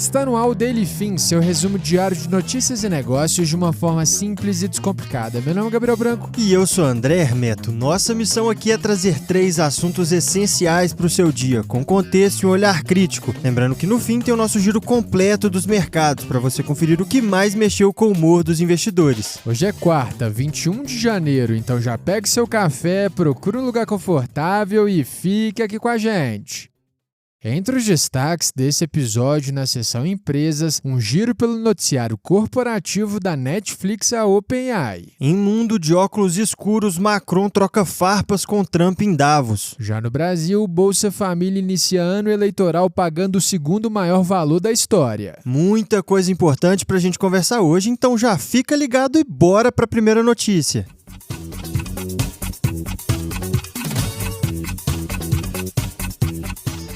Está no ar o Daily Fin, seu resumo diário de notícias e negócios de uma forma simples e descomplicada. Meu nome é Gabriel Branco. E eu sou André Hermeto. Nossa missão aqui é trazer 3 assuntos essenciais para o seu dia, com contexto e um olhar crítico. Lembrando que no fim tem o nosso giro completo dos mercados, para você conferir o que mais mexeu com o humor dos investidores. Hoje é quarta, 21 de janeiro, então já pegue seu café, procure um lugar confortável e fique aqui com a gente. Entre os destaques desse episódio na seção Empresas, um giro pelo noticiário corporativo da Netflix à OpenAI. Em mundo de óculos escuros, Macron troca farpas com Trump em Davos. Já no Brasil, Bolsa Família inicia ano eleitoral pagando o segundo maior valor da história. Muita coisa importante pra gente conversar hoje, então já fica ligado e bora pra primeira notícia.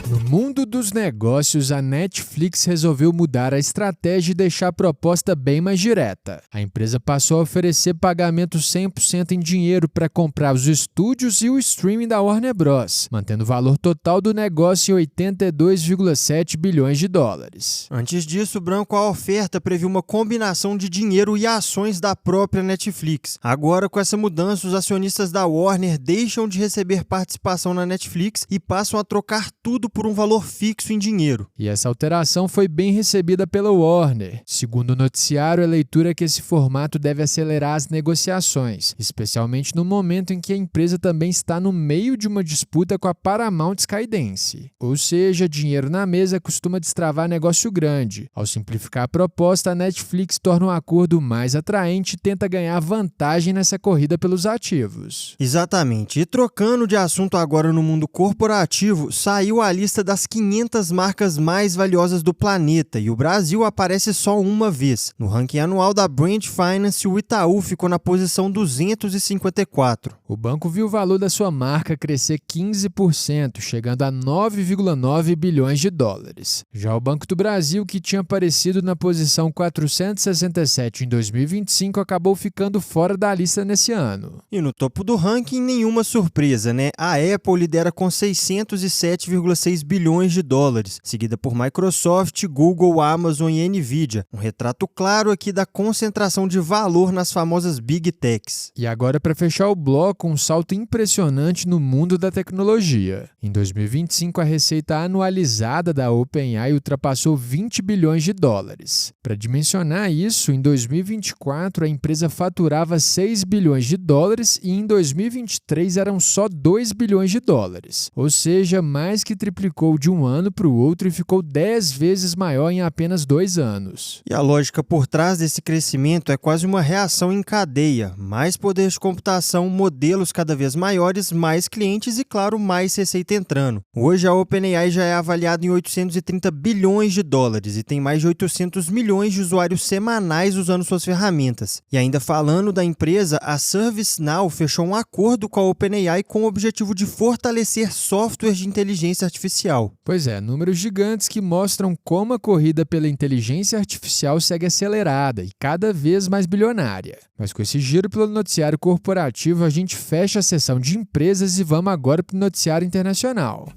No mundo dos negócios, a Netflix resolveu mudar a estratégia e deixar a proposta bem mais direta. A empresa passou a oferecer pagamento 100% em dinheiro para comprar os estúdios e o streaming da Warner Bros., mantendo o valor total do negócio em 82,7 bilhões de dólares. Antes disso, Branco, a oferta previu uma combinação de dinheiro e ações da própria Netflix. Agora, com essa mudança, os acionistas da Warner deixam de receber participação na Netflix e passam a trocar tudo por um valor fixo em dinheiro. E essa alteração foi bem recebida pela Warner. Segundo o noticiário, a leitura é que esse formato deve acelerar as negociações, especialmente no momento em que a empresa também está no meio de uma disputa com a Paramount Skydance. Ou seja, dinheiro na mesa costuma destravar negócio grande. Ao simplificar a proposta, a Netflix torna o acordo mais atraente e tenta ganhar vantagem nessa corrida pelos ativos. Exatamente. E trocando de assunto agora no mundo corporativo, saiu a lista das 500 marcas mais valiosas do planeta e o Brasil aparece só uma vez. No ranking anual da Brand Finance, o Itaú ficou na posição 254. O banco viu o valor da sua marca crescer 15%, chegando a 9,9 bilhões de dólares. Já o Banco do Brasil, que tinha aparecido na posição 467 em 2025, acabou ficando fora da lista nesse ano. E no topo do ranking, nenhuma surpresa, né? A Apple lidera com 607,6 bilhões de dólares, seguida por Microsoft, Google, Amazon e Nvidia. Um retrato claro aqui da concentração de valor nas famosas Big Techs. E agora, para fechar o bloco, um salto impressionante no mundo da tecnologia. Em 2025, a receita anualizada da OpenAI ultrapassou 20 bilhões de dólares. Para dimensionar isso, em 2024 a empresa faturava 6 bilhões de dólares e em 2023 eram só 2 bilhões de dólares. Ou seja, mais que triplicou de um ano para o outro e ficou 10 vezes maior em apenas 2 anos. E a lógica por trás desse crescimento é quase uma reação em cadeia. Mais poder de computação, modelos cada vez maiores, mais clientes e, claro, mais receita entrando. Hoje a OpenAI já é avaliada em 830 bilhões de dólares e tem mais de 800 milhões de usuários semanais usando suas ferramentas. E ainda falando da empresa, a ServiceNow fechou um acordo com a OpenAI com o objetivo de fortalecer softwares de inteligência artificial. Pois é, números gigantes que mostram como a corrida pela inteligência artificial segue acelerada e cada vez mais bilionária. Mas com esse giro pelo noticiário corporativo, a gente fecha a seção de empresas e vamos agora para o noticiário internacional.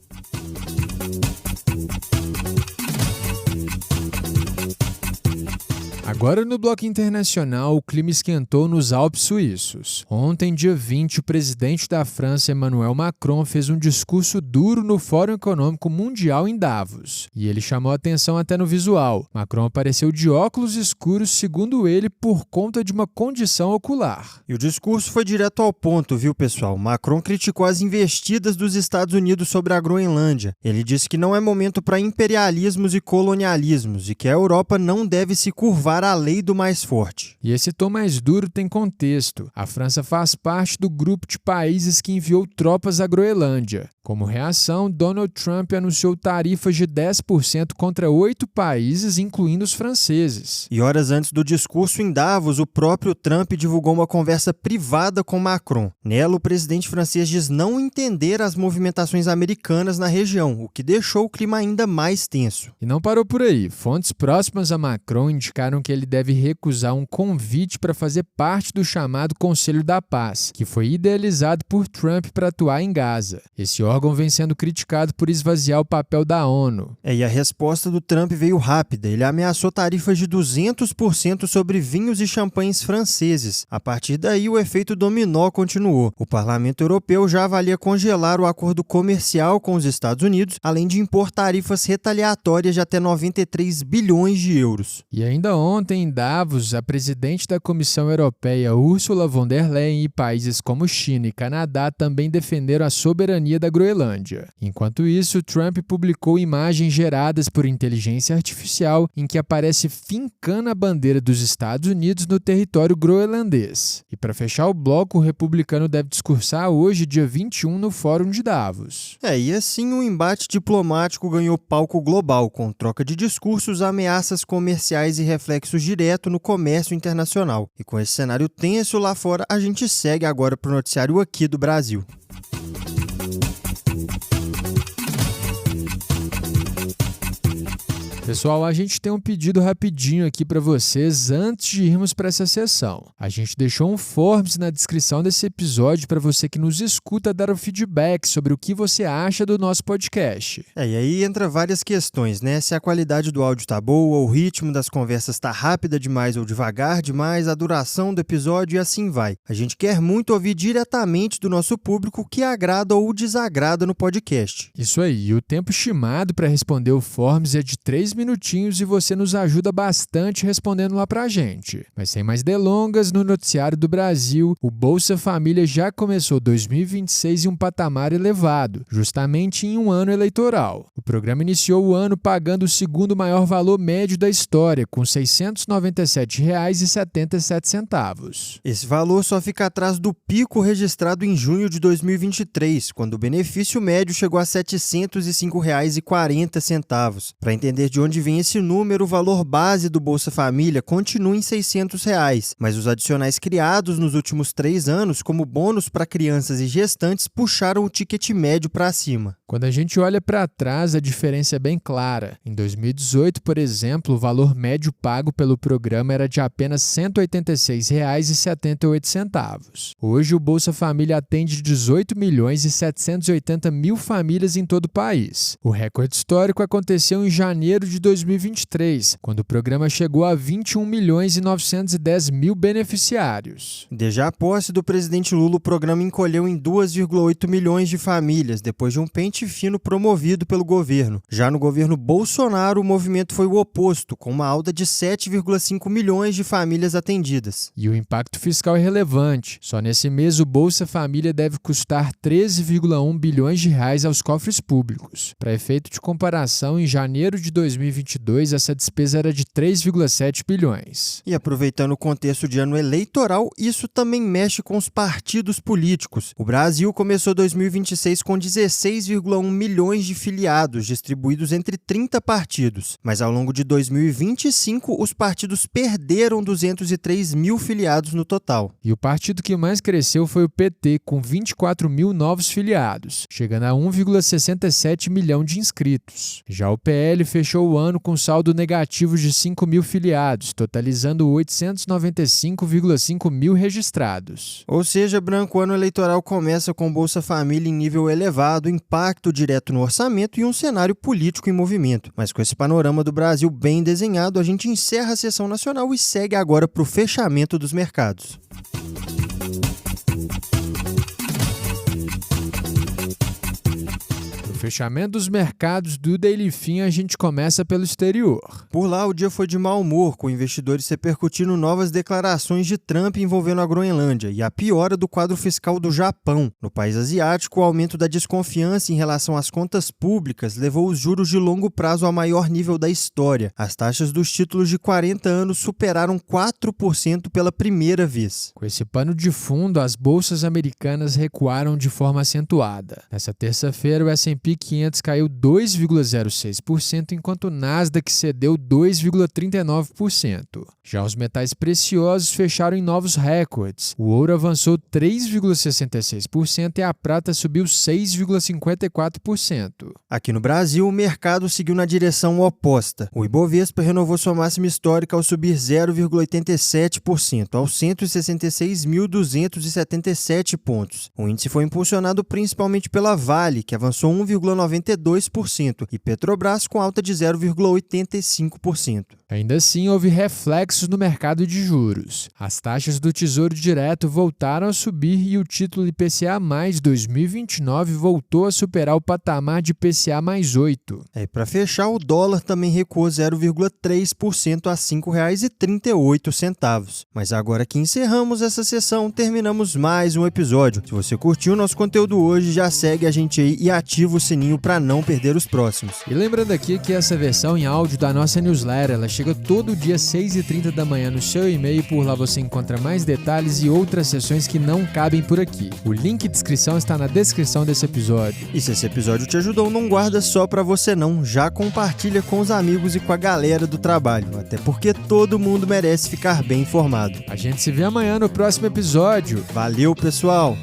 Agora no bloco internacional, o clima esquentou nos Alpes suíços. Ontem, dia 20, o presidente da França, Emmanuel Macron, fez um discurso duro no Fórum Econômico Mundial em Davos. E ele chamou a atenção até no visual. Macron apareceu de óculos escuros, segundo ele, por conta de uma condição ocular. E o discurso foi direto ao ponto, viu, pessoal? Macron criticou as investidas dos Estados Unidos sobre a Groenlândia. Ele disse que não é momento para imperialismos e colonialismos e que a Europa não deve se curvar à lei do mais forte. E esse tom mais duro tem contexto. A França faz parte do grupo de países que enviou tropas à Groenlândia. Como reação, Donald Trump anunciou tarifas de 10% contra 8 países, incluindo os franceses. E horas antes do discurso em Davos, o próprio Trump divulgou uma conversa privada com Macron. Nela, o presidente francês diz não entender as movimentações americanas na região, o que deixou o clima ainda mais tenso. E não parou por aí. Fontes próximas a Macron indicaram que ele deve recusar um convite para fazer parte do chamado Conselho da Paz, que foi idealizado por Trump para atuar em Gaza. Esse órgão vem sendo criticado por esvaziar o papel da ONU. E a resposta do Trump veio rápida. Ele ameaçou tarifas de 200% sobre vinhos e champanhes franceses. A partir daí, o efeito dominó continuou. O Parlamento Europeu já avalia congelar o acordo comercial com os Estados Unidos, além de impor tarifas retaliatórias de até 93 bilhões de euros. E ainda ontem, em Davos, a presidente da Comissão Europeia, Ursula von der Leyen, e países como China e Canadá também defenderam a soberania da Groenlândia. Enquanto isso, Trump publicou imagens geradas por inteligência artificial em que aparece fincando a bandeira dos Estados Unidos no território groenlandês. E para fechar o bloco, o republicano deve discursar hoje, dia 21, no Fórum de Davos. E assim o embate diplomático ganhou palco global, com troca de discursos, ameaças comerciais e reflexos direto no comércio internacional. E com esse cenário tenso lá fora, a gente segue agora para o noticiário aqui do Brasil. Pessoal, a gente tem um pedido rapidinho aqui para vocês antes de irmos para essa sessão. A gente deixou um forms na descrição desse episódio para você que nos escuta dar o feedback sobre o que você acha do nosso podcast. E aí entra várias questões, né? Se a qualidade do áudio tá boa, o ritmo das conversas tá rápida demais ou devagar demais, a duração do episódio e assim vai. A gente quer muito ouvir diretamente do nosso público o que agrada ou desagrada no podcast. Isso aí, e o tempo estimado para responder o forms é de 3 minutinhos e você nos ajuda bastante respondendo lá pra gente. Mas sem mais delongas, no noticiário do Brasil, o Bolsa Família já começou 2026 em um patamar elevado, justamente em um ano eleitoral. O programa iniciou o ano pagando o segundo maior valor médio da história, com R$ 697,77. Esse valor só fica atrás do pico registrado em junho de 2023, quando o benefício médio chegou a R$ 705,40. Para entender de onde vem esse número, o valor base do Bolsa Família continua em R$ 600, mas os adicionais criados nos últimos 3 anos, como bônus para crianças e gestantes, puxaram o ticket médio para cima. Quando a gente olha para trás, a diferença é bem clara. Em 2018, por exemplo, o valor médio pago pelo programa era de apenas R$ 186,78. Hoje, o Bolsa Família atende 18.780.000 famílias em todo o país. O recorde histórico aconteceu em janeiro de 2023, quando o programa chegou a 21.910.000 beneficiários. Desde a posse do presidente Lula, o programa encolheu em 2,8 milhões de famílias, depois de um pente fino promovido pelo governo. Já no governo Bolsonaro, o movimento foi o oposto, com uma alta de 7,5 milhões de famílias atendidas. E o impacto fiscal é relevante. Só nesse mês, o Bolsa Família deve custar 13,1 bilhões de reais aos cofres públicos. Para efeito de comparação, em janeiro de 2022, essa despesa era de 3,7 bilhões. E aproveitando o contexto de ano eleitoral, isso também mexe com os partidos políticos. O Brasil começou 2026 com 16,1 milhões de filiados, distribuídos entre 30 partidos. Mas ao longo de 2025, os partidos perderam 203 mil filiados no total. E o partido que mais cresceu foi o PT, com 24 mil novos filiados, chegando a 1,67 milhão de inscritos. Já o PL fechou o ano com saldo negativo de 5 mil filiados, totalizando 895,5 mil registrados. Ou seja, Branco, o ano eleitoral começa com Bolsa Família em nível elevado, impacto direto no orçamento e um cenário político em movimento. Mas com esse panorama do Brasil bem desenhado, a gente encerra a sessão nacional e segue agora para o fechamento dos mercados. Fechamento dos mercados do Daily Fin, a gente começa pelo exterior. Por lá, o dia foi de mau humor, com investidores repercutindo novas declarações de Trump envolvendo a Groenlândia e a piora do quadro fiscal do Japão. No país asiático, o aumento da desconfiança em relação às contas públicas levou os juros de longo prazo ao maior nível da história. As taxas dos títulos de 40 anos superaram 4% pela primeira vez. Com esse pano de fundo, as bolsas americanas recuaram de forma acentuada. Nessa terça-feira, o S&P S&P 500 caiu 2,06%, enquanto o Nasdaq cedeu 2,39%. Já os metais preciosos fecharam em novos recordes. O ouro avançou 3,66% e a prata subiu 6,54%. Aqui no Brasil, o mercado seguiu na direção oposta. O Ibovespa renovou sua máxima histórica ao subir 0,87%, aos 166.277 pontos. O índice foi impulsionado principalmente pela Vale, que avançou 1,92%, e Petrobras com alta de 0,85%. Ainda assim, houve reflexos no mercado de juros. As taxas do Tesouro Direto voltaram a subir e o título IPCA+ 2029 voltou a superar o patamar de IPCA+ 8. Para fechar, o dólar também recuou 0,3% a R$ 5,38. Mas agora que encerramos essa sessão, terminamos mais um episódio. Se você curtiu o nosso conteúdo hoje, já segue a gente aí e ativa o sininho para não perder os próximos. E lembrando aqui que essa versão em áudio da nossa newsletter, ela chega todo dia às 6h30 da manhã no seu e-mail. Por lá você encontra mais detalhes e outras sessões que não cabem por aqui. O link de inscrição está na descrição desse episódio. E se esse episódio te ajudou, não guarda só para você não, já compartilha com os amigos e com a galera do trabalho, até porque todo mundo merece ficar bem informado. A gente se vê amanhã no próximo episódio. Valeu, pessoal!